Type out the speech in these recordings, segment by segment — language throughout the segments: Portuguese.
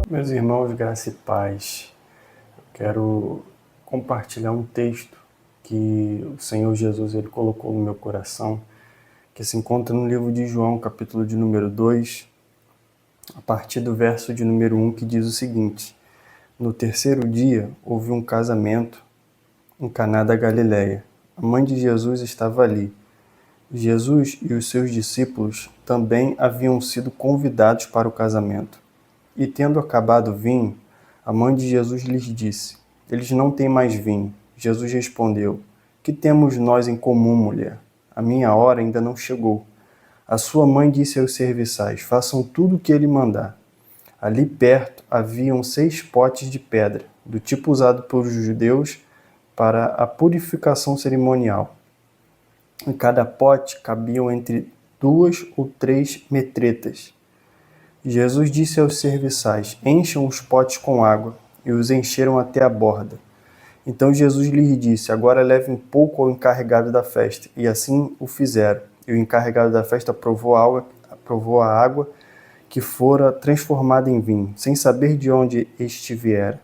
Meus irmãos, graça e paz, eu quero compartilhar um texto que o Senhor Jesus ele colocou no meu coração, que se encontra no livro de João, capítulo de número 2, a partir do verso de número 1, que diz o seguinte: No terceiro dia houve um casamento em Caná da Galileia. A mãe de Jesus estava ali. Jesus e os seus discípulos também haviam sido convidados para o casamento. E tendo acabado o vinho, a mãe de Jesus lhes disse: Eles não têm mais vinho. Jesus respondeu: Que temos nós em comum, mulher? A minha hora ainda não chegou. A sua mãe disse aos serviçais: Façam tudo o que ele mandar. Ali perto haviam 6 potes de pedra, do tipo usado pelos judeus para a purificação cerimonial. Em cada pote cabiam entre 2 ou 3 metretas. Jesus disse aos serviçais: Encham os potes com água, e os encheram até a borda. Então Jesus lhes disse: Agora levem um pouco ao encarregado da festa. E assim o fizeram. E o encarregado da festa provou a água que fora transformada em vinho, sem saber de onde este viera,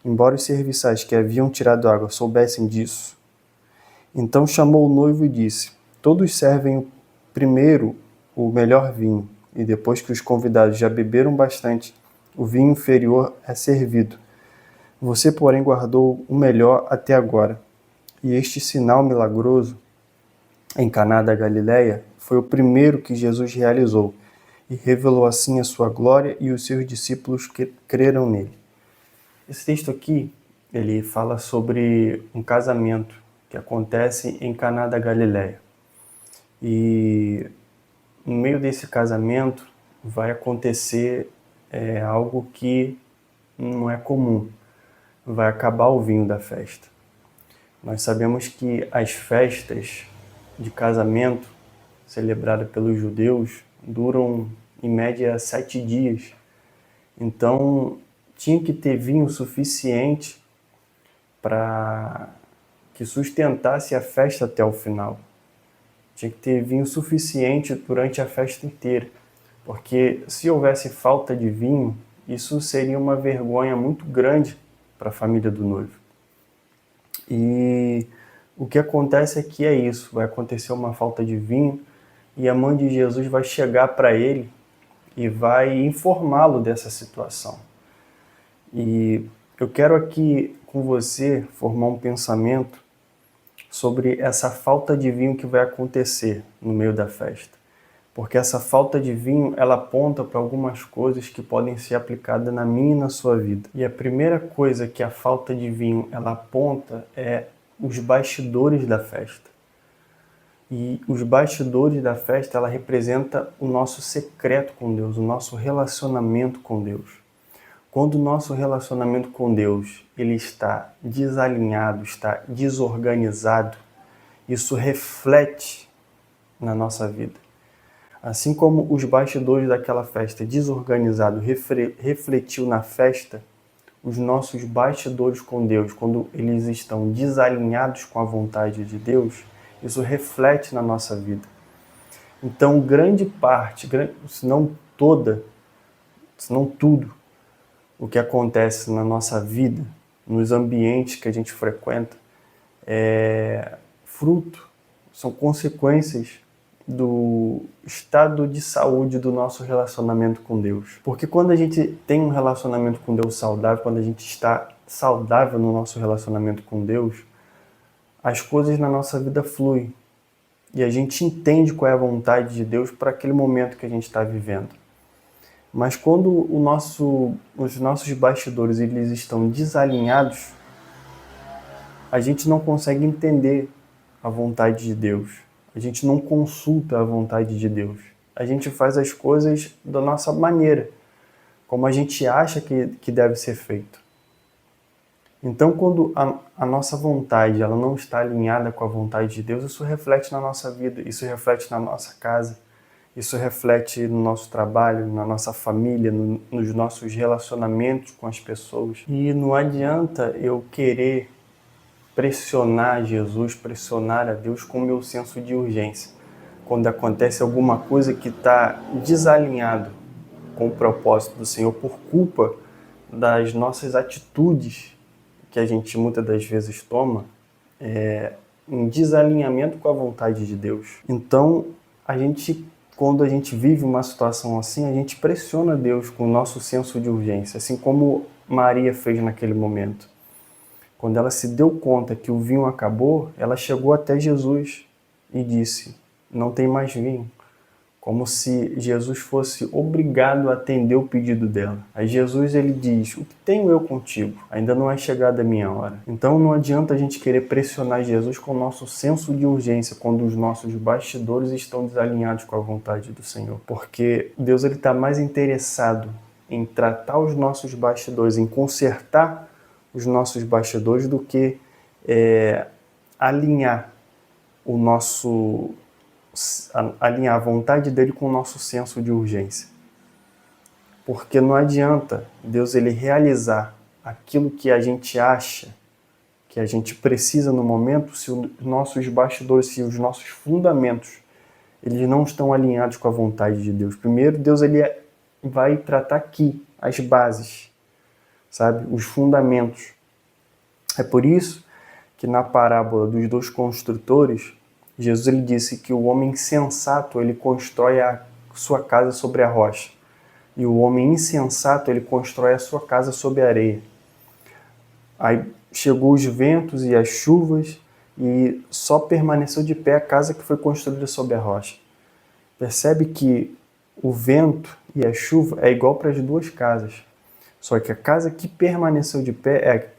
embora os serviçais que haviam tirado a água soubessem disso. Então chamou o noivo e disse: Todos servem primeiro o melhor vinho, e depois que os convidados já beberam bastante, o vinho inferior é servido. Você, porém, guardou o melhor até agora. E este sinal milagroso em Caná da Galileia foi o primeiro que Jesus realizou, e revelou assim a sua glória, e os seus discípulos creram nele. Esse texto aqui, ele fala sobre um casamento que acontece em Caná da Galileia. E no meio desse casamento vai acontecer algo que não é comum. Vai acabar o vinho da festa. Nós sabemos que as festas de casamento celebradas pelos judeus duram em média 7 dias. Então tinha que ter vinho suficiente para que sustentasse a festa até o final. Tinha que ter vinho suficiente durante a festa inteira, porque se houvesse falta de vinho, isso seria uma vergonha muito grande para a família do noivo. E o que acontece é que é isso, vai acontecer uma falta de vinho e a mãe de Jesus vai chegar para ele e vai informá-lo dessa situação. E eu quero aqui com você formar um pensamento sobre essa falta de vinho que vai acontecer no meio da festa. Porque essa falta de vinho, ela aponta para algumas coisas que podem ser aplicadas na minha e na sua vida. E a primeira coisa que a falta de vinho, ela aponta é os bastidores da festa. E os bastidores da festa, ela representa o nosso secreto com Deus, o nosso relacionamento com Deus. Quando o nosso relacionamento com Deus ele está desalinhado, está desorganizado, isso reflete na nossa vida. Assim como os bastidores daquela festa desorganizado refletiu na festa, os nossos bastidores com Deus, quando eles estão desalinhados com a vontade de Deus, isso reflete na nossa vida. Então, grande parte, se não toda, se não tudo, o que acontece na nossa vida, nos ambientes que a gente frequenta, é fruto, são consequências do estado de saúde do nosso relacionamento com Deus. Porque quando a gente tem um relacionamento com Deus saudável, quando a gente está saudável no nosso relacionamento com Deus, as coisas na nossa vida fluem. E a gente entende qual é a vontade de Deus para aquele momento que a gente está vivendo. Mas quando os nossos bastidores eles estão desalinhados, a gente não consegue entender a vontade de Deus. A gente não consulta a vontade de Deus. A gente faz as coisas da nossa maneira, como a gente acha que deve ser feito. Então, quando a nossa vontade ela não está alinhada com a vontade de Deus, isso reflete na nossa vida, isso reflete na nossa casa, isso reflete no nosso trabalho, na nossa família, nos nossos relacionamentos com as pessoas. E não adianta eu querer pressionar Jesus, pressionar a Deus com o meu senso de urgência. Quando acontece alguma coisa que está desalinhado com o propósito do Senhor por culpa das nossas atitudes que a gente muitas das vezes toma, em desalinhamento com a vontade de Deus. Então, quando a gente vive uma situação assim, a gente pressiona Deus com o nosso senso de urgência, assim como Maria fez naquele momento. Quando ela se deu conta que o vinho acabou, ela chegou até Jesus e disse: não tem mais vinho. Como se Jesus fosse obrigado a atender o pedido dela. Aí Jesus ele diz: o que tenho eu contigo? Ainda não é chegada a minha hora. Então não adianta a gente querer pressionar Jesus com o nosso senso de urgência quando os nossos bastidores estão desalinhados com a vontade do Senhor. Porque Deus está mais interessado em tratar os nossos bastidores, em consertar os nossos bastidores do que alinhar a vontade dele com o nosso senso de urgência. Porque não adianta Deus ele realizar aquilo que a gente acha que a gente precisa no momento se os nossos bastidores, se os nossos fundamentos eles não estão alinhados com a vontade de Deus. Primeiro, Deus ele vai tratar aqui as bases, sabe? Os fundamentos. É por isso que na parábola dos dois construtores, Jesus ele disse que o homem sensato ele constrói a sua casa sobre a rocha e o homem insensato ele constrói a sua casa sobre a areia. Aí chegou os ventos e as chuvas e só permaneceu de pé a casa que foi construída sobre a rocha. Percebe que o vento e a chuva é igual para as duas casas. Só que a casa que permaneceu de pé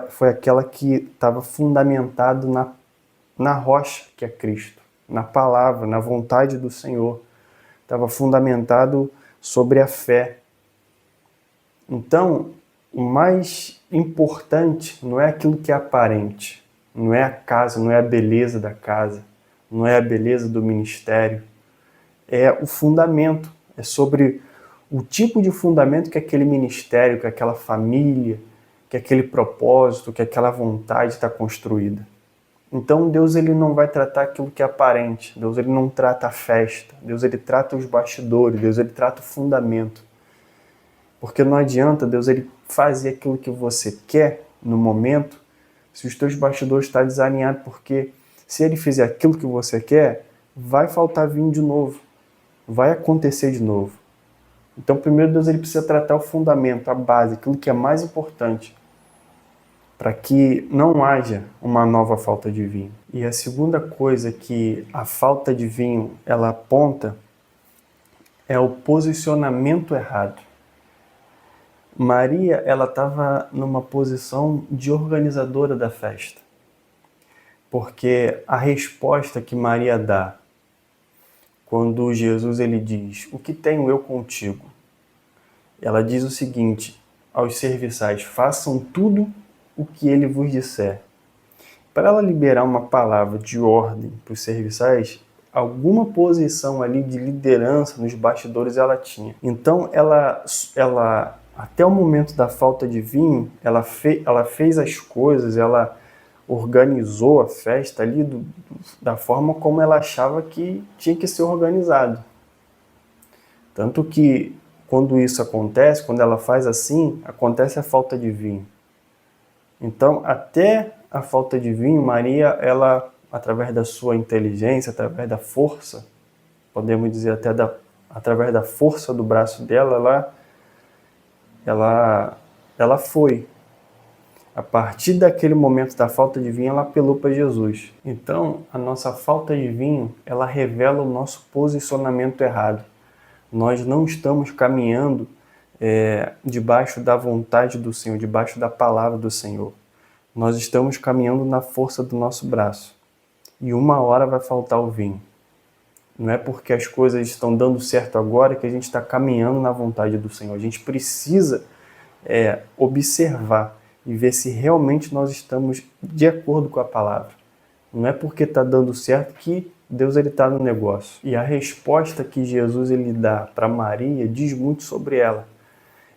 foi aquela que estava fundamentada na rocha, que é Cristo, na palavra, na vontade do Senhor. Estava fundamentado sobre a fé. Então, o mais importante não é aquilo que é aparente, não é a casa, não é a beleza da casa, não é a beleza do ministério, é o fundamento, é sobre o tipo de fundamento que aquele ministério, que aquela família, que aquele propósito, que aquela vontade está construída. Então Deus ele não vai tratar aquilo que é aparente, Deus ele não trata a festa, Deus ele trata os bastidores, Deus ele trata o fundamento. Porque não adianta Deus ele fazer aquilo que você quer no momento se os teus bastidores estão desalinhados, porque se ele fizer aquilo que você quer, vai faltar vinho de novo, vai acontecer de novo. Então, primeiro Deus ele precisa tratar o fundamento, a base, aquilo que é mais importante, para que não haja uma nova falta de vinho. E a segunda coisa que a falta de vinho ela aponta é o posicionamento errado. Maria ela estava numa posição de organizadora da festa, porque a resposta que Maria dá quando Jesus ele diz: o que tenho eu contigo? Ela diz o seguinte aos serviçais: façam tudo o que ele vos disser. Para ela liberar uma palavra de ordem para os serviçais, alguma posição ali de liderança nos bastidores ela tinha. Então ela até o momento da falta de vinho, ela fez as coisas, ela organizou a festa ali da forma como ela achava que tinha que ser organizado. Tanto que quando isso acontece, quando ela faz assim, acontece a falta de vinho. Então, até a falta de vinho, Maria, ela, através da sua inteligência, através da força, podemos dizer até através da força do braço dela, ela foi. A partir daquele momento da falta de vinho, ela apelou para Jesus. Então, a nossa falta de vinho, ela revela o nosso posicionamento errado. Nós não estamos caminhando debaixo da vontade do Senhor, debaixo da palavra do Senhor. Nós estamos caminhando na força do nosso braço. E uma hora vai faltar o vinho. Não é porque as coisas estão dando certo agora que a gente está caminhando na vontade do Senhor. A gente precisa observar e ver se realmente nós estamos de acordo com a palavra. Não é porque está dando certo que Deus está no negócio. E a resposta que Jesus ele dá para Maria diz muito sobre ela.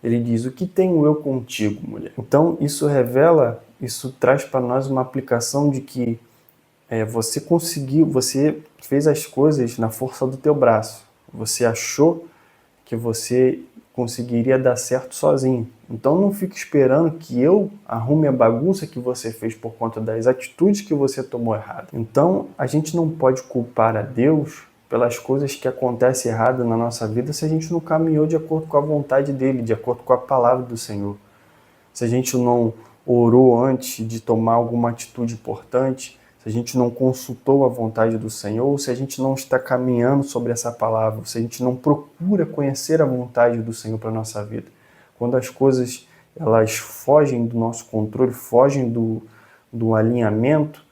Ele diz: o que tenho eu contigo, mulher? Então isso revela isso traz para nós uma aplicação de que você fez as coisas na força do teu braço. Você achou que você conseguiria dar certo sozinho. Então não fique esperando que eu arrume a bagunça que você fez por conta das atitudes que você tomou errado. Então a gente não pode culpar a Deus pelas coisas que acontecem errado na nossa vida se a gente não caminhou de acordo com a vontade dele, de acordo com a palavra do Senhor. Se a gente não orou antes de tomar alguma atitude importante, se a gente não consultou a vontade do Senhor, ou se a gente não está caminhando sobre essa palavra, se a gente não procura conhecer a vontade do Senhor para a nossa vida. Quando as coisas elas fogem do nosso controle, fogem do alinhamento,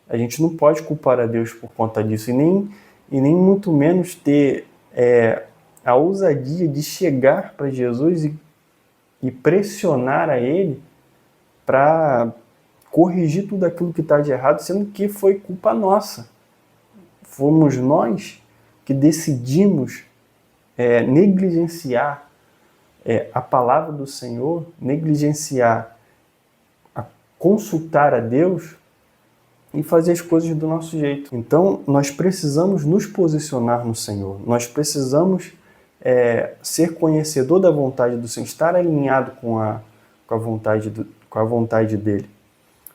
a gente não pode culpar a Deus por conta disso, e nem muito menos ter a ousadia de chegar para Jesus e pressionar a Ele para corrigir tudo aquilo que está de errado, sendo que foi culpa nossa. Fomos nós que decidimos negligenciar a palavra do Senhor, negligenciar consultar a Deus e fazer as coisas do nosso jeito. Então, nós precisamos nos posicionar no Senhor. Nós precisamos ser conhecedor da vontade do Senhor, estar alinhado com a vontade dele.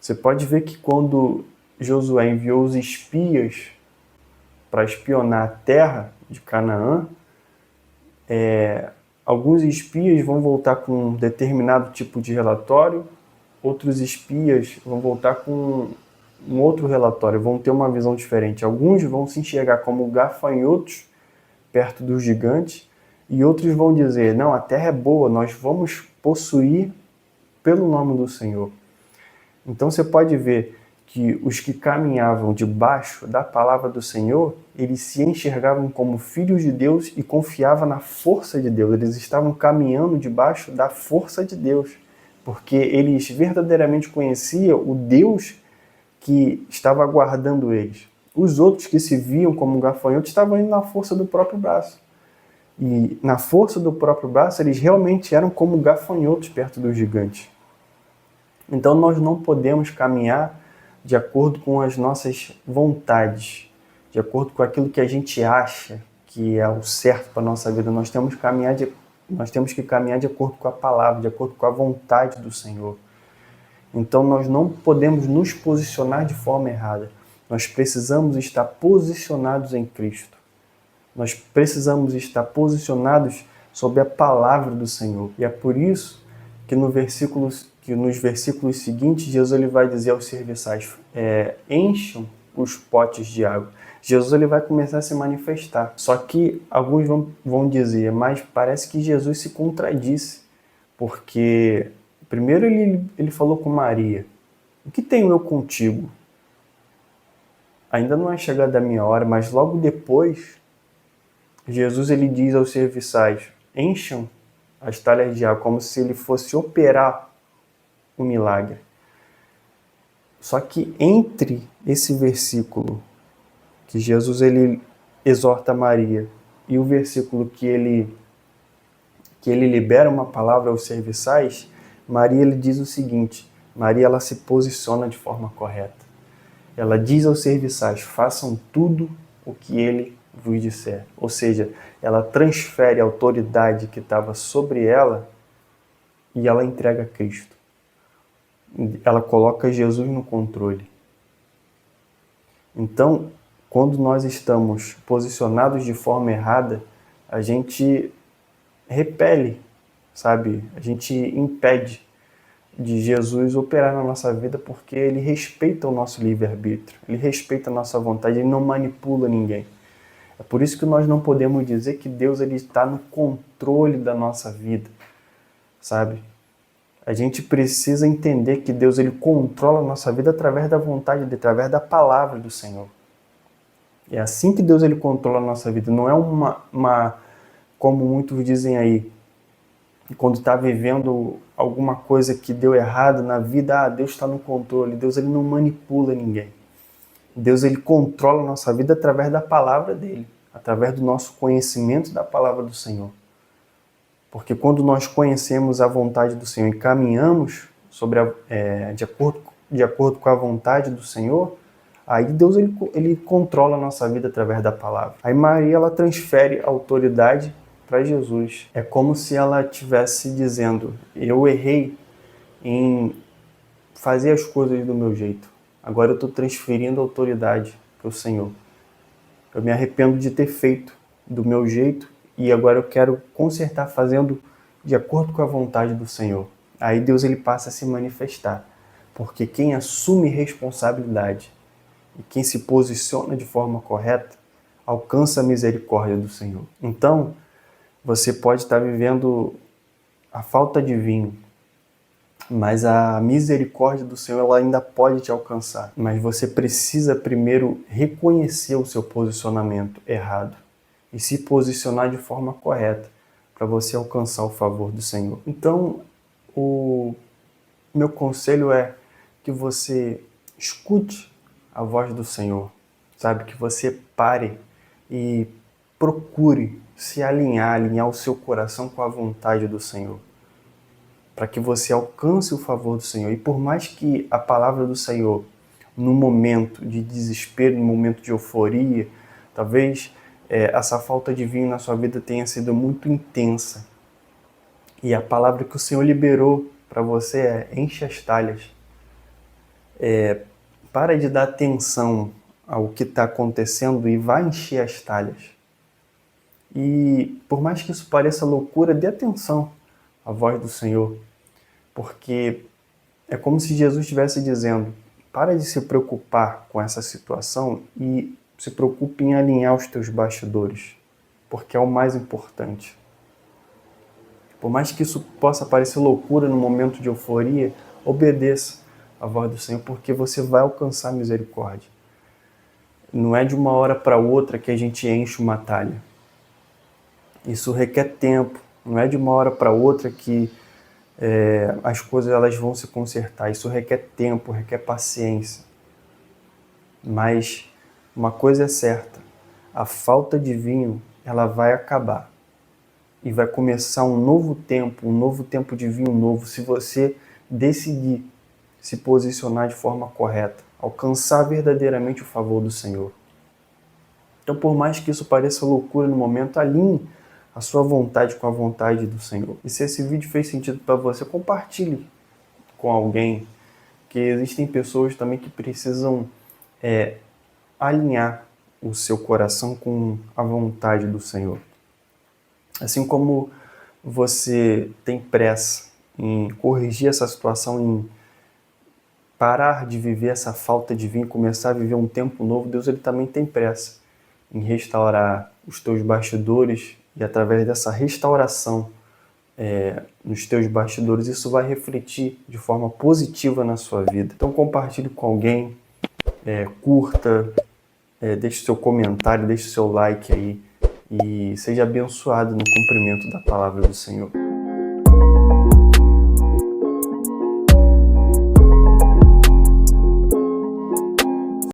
Você pode ver que quando Josué enviou os espias para espionar a terra de Canaã, alguns espias vão voltar com um determinado tipo de relatório, outros espias vão voltar com um outro relatório, vão ter uma visão diferente. Alguns vão se enxergar como gafanhotos perto dos gigantes, e outros vão dizer, não, a terra é boa, nós vamos possuir pelo nome do Senhor. Então você pode ver que os que caminhavam debaixo da palavra do Senhor, eles se enxergavam como filhos de Deus e confiavam na força de Deus. Eles estavam caminhando debaixo da força de Deus, porque eles verdadeiramente conheciam o Deus que estava aguardando eles. Os outros que se viam como gafanhotos estavam indo na força do próprio braço. E na força do próprio braço, eles realmente eram como gafanhotos perto dos gigantes. Então nós não podemos caminhar de acordo com as nossas vontades, de acordo com aquilo que a gente acha que é o certo para a nossa vida. Nós temos que caminhar de acordo com a palavra, de acordo com a vontade do Senhor. Então nós não podemos nos posicionar de forma errada. Nós precisamos estar posicionados em Cristo. Nós precisamos estar posicionados sob a palavra do Senhor. E é por isso que nos versículos seguintes, Jesus ele vai dizer aos serviçais, encham os potes de água. Jesus ele vai começar a se manifestar. Só que alguns vão dizer, mas parece que Jesus se contradisse, porque primeiro ele falou com Maria, o que tenho eu contigo? Ainda não é chegada a minha hora, mas logo depois, Jesus ele diz aos serviçais, encham as talhas de água, como se ele fosse operar um milagre. Só que entre esse versículo que Jesus ele exorta Maria e o versículo que ele libera uma palavra aos serviçais, Maria ele diz o seguinte, Maria ela se posiciona de forma correta. Ela diz aos serviçais, façam tudo o que ele vos disser. Ou seja, ela transfere a autoridade que estava sobre ela e ela entrega a Cristo. Ela coloca Jesus no controle. Então, quando nós estamos posicionados de forma errada, a gente repele, sabe? A gente impede de Jesus operar na nossa vida porque ele respeita o nosso livre-arbítrio, ele respeita a nossa vontade, ele não manipula ninguém. É por isso que nós não podemos dizer que Deus ele está no controle da nossa vida, sabe? A gente precisa entender que Deus ele controla a nossa vida através da vontade dele, através da palavra do Senhor. É assim que Deus ele controla a nossa vida. Não é uma como muitos dizem aí, quando está vivendo alguma coisa que deu errado na vida, Deus está no controle. Deus ele não manipula ninguém. Deus ele controla a nossa vida através da palavra dele, através do nosso conhecimento da palavra do Senhor. Porque quando nós conhecemos a vontade do Senhor e caminhamos de acordo com a vontade do Senhor, aí Deus ele controla a nossa vida através da palavra. Aí Maria ela transfere a autoridade para Jesus. É como se ela estivesse dizendo: eu errei em fazer as coisas do meu jeito. Agora eu estou transferindo a autoridade para o Senhor. Eu me arrependo de ter feito do meu jeito e agora eu quero consertar fazendo de acordo com a vontade do Senhor. Aí Deus ele passa a se manifestar, porque quem assume responsabilidade e quem se posiciona de forma correta alcança a misericórdia do Senhor. Então, você pode estar vivendo a falta de vinho, mas a misericórdia do Senhor ela ainda pode te alcançar. Mas você precisa primeiro reconhecer o seu posicionamento errado e se posicionar de forma correta para você alcançar o favor do Senhor. Então, o meu conselho é que você escute a voz do Senhor, sabe? Que você pare e procure se alinhar o seu coração com a vontade do Senhor, para que você alcance o favor do Senhor. E por mais que a palavra do Senhor, no momento de desespero, no momento de euforia, talvez essa falta de vinho na sua vida tenha sido muito intensa, e a palavra que o Senhor liberou para você é: enche as talhas. Para de dar atenção ao que está acontecendo e vai encher as talhas. E por mais que isso pareça loucura, dê atenção à voz do Senhor, porque é como se Jesus estivesse dizendo: para de se preocupar com essa situação e se preocupe em alinhar os teus bastidores, porque é o mais importante. Por mais que isso possa parecer loucura no momento de euforia, obedeça a voz do Senhor, porque você vai alcançar misericórdia. Não é de uma hora para outra que a gente enche uma talha. Isso requer tempo. Não é de uma hora para outra que as coisas elas vão se consertar. Isso requer tempo, requer paciência. Mas uma coisa é certa: a falta de vinho ela vai acabar. E vai começar um novo tempo de vinho novo, se você decidir se posicionar de forma correta, alcançar verdadeiramente o favor do Senhor. Então, por mais que isso pareça loucura no momento, alinhe a sua vontade com a vontade do Senhor. E se esse vídeo fez sentido para você, compartilhe com alguém, que existem pessoas também que precisam alinhar o seu coração com a vontade do Senhor. Assim como você tem pressa em corrigir essa situação, em parar de viver essa falta de vinho, começar a viver um tempo novo, Deus ele também tem pressa em restaurar os teus bastidores, e através dessa restauração nos teus bastidores, isso vai refletir de forma positiva na sua vida. Então compartilhe com alguém, curta, deixe seu comentário, deixe seu like aí, e seja abençoado no cumprimento da palavra do Senhor.